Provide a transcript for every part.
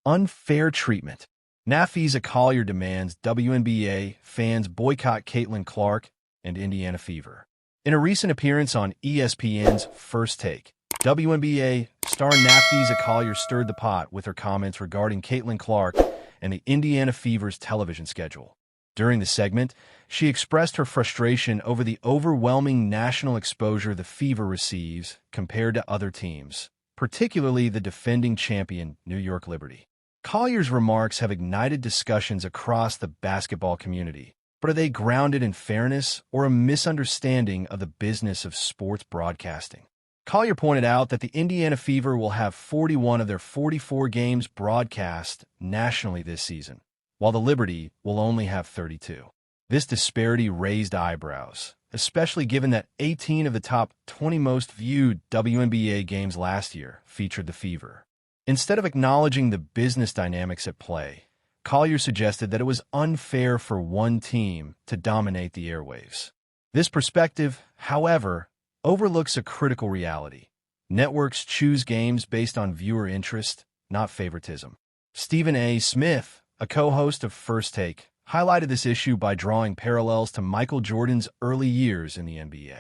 Unfair treatment. Napheesa Collier demands WNBA fans boycott Caitlyn Clark and Indiana Fever. In a recent appearance on ESPN's First Take, WNBA star Napheesa Collier stirred the pot with her comments regarding Caitlyn Clark and the Indiana Fever's television schedule. During the segment, she expressed her frustration over the overwhelming national exposure the Fever receives compared to other teams, particularly the defending champion New York Liberty. Collier's remarks have ignited discussions across the basketball community, but are they grounded in fairness or a misunderstanding of the business of sports broadcasting? Collier pointed out that the Indiana Fever will have 41 of their 44 games broadcast nationally this season, while the Liberty will only have 32. This disparity raised eyebrows, especially given that 18 of the top 20 most viewed WNBA games last year featured the Fever. Instead of acknowledging the business dynamics at play, Collier suggested that it was unfair for one team to dominate the airwaves. This perspective, however, overlooks a critical reality. Networks choose games based on viewer interest, not favoritism. Stephen A. Smith, a co-host of First Take, highlighted this issue by drawing parallels to Michael Jordan's early years in the NBA.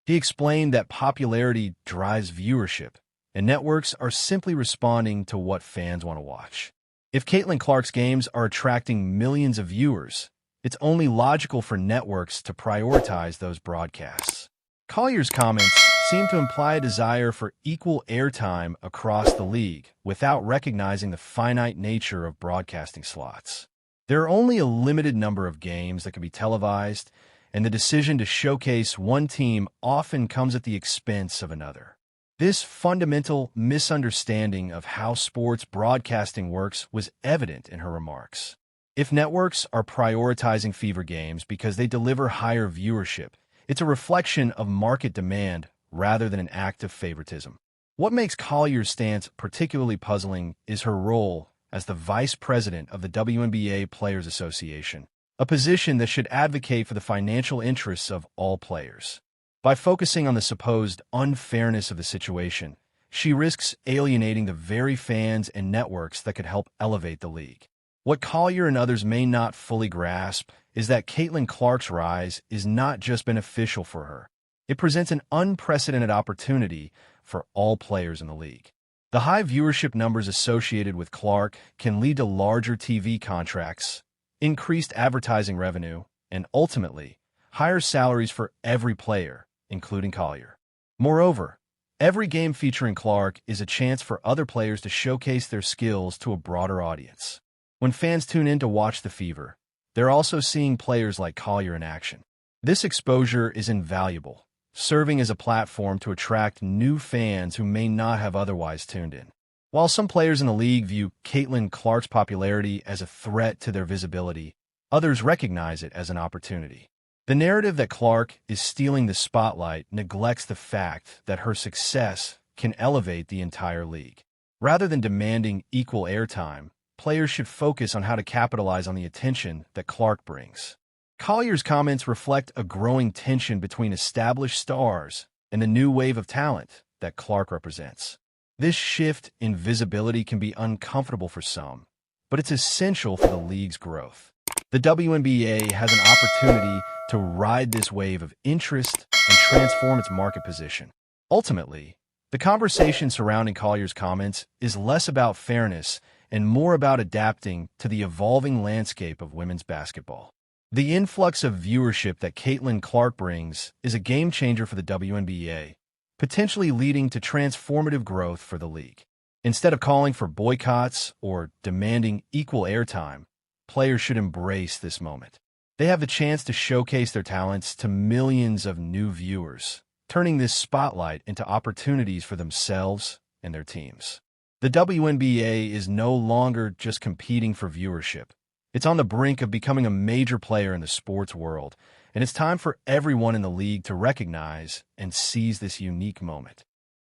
He explained that popularity drives viewership, and networks are simply responding to what fans want to watch. If Caitlyn Clark's games are attracting millions of viewers, it's only logical for networks to prioritize those broadcasts. Collier's comments seem to imply a desire for equal airtime across the league without recognizing the finite nature of broadcasting slots. There are only a limited number of games that can be televised, and the decision to showcase one team often comes at the expense of another. This fundamental misunderstanding of how sports broadcasting works was evident in her remarks. If networks are prioritizing Fever games because they deliver higher viewership, it's a reflection of market demand rather than an act of favoritism. What makes Collier's stance particularly puzzling is her role as the vice president of the WNBA Players Association, a position that should advocate for the financial interests of all players. By focusing on the supposed unfairness of the situation, she risks alienating the very fans and networks that could help elevate the league. What Collier and others may not fully grasp is that Caitlyn Clark's rise is not just beneficial for her. It presents an unprecedented opportunity for all players in the league. The high viewership numbers associated with Clark can lead to larger TV contracts, increased advertising revenue, and ultimately, higher salaries for every player, including Collier. Moreover, every game featuring Clark is a chance for other players to showcase their skills to a broader audience. When fans tune in to watch the Fever, they're also seeing players like Collier in action. This exposure is invaluable, serving as a platform to attract new fans who may not have otherwise tuned in. While some players in the league view Caitlyn Clark's popularity as a threat to their visibility, others recognize it as an opportunity. The narrative that Clark is stealing the spotlight neglects the fact that her success can elevate the entire league. Rather than demanding equal airtime, players should focus on how to capitalize on the attention that Clark brings. Collier's comments reflect a growing tension between established stars and the new wave of talent that Clark represents. This shift in visibility can be uncomfortable for some, but it's essential for the league's growth. The WNBA has an opportunity to ride this wave of interest and transform its market position. Ultimately, the conversation surrounding Collier's comments is less about fairness and more about adapting to the evolving landscape of women's basketball. The influx of viewership that Caitlyn Clark brings is a game changer for the WNBA, potentially leading to transformative growth for the league. Instead of calling for boycotts or demanding equal airtime, players should embrace this moment. They have the chance to showcase their talents to millions of new viewers, turning this spotlight into opportunities for themselves and their teams. The WNBA is no longer just competing for viewership. It's on the brink of becoming a major player in the sports world, and it's time for everyone in the league to recognize and seize this unique moment.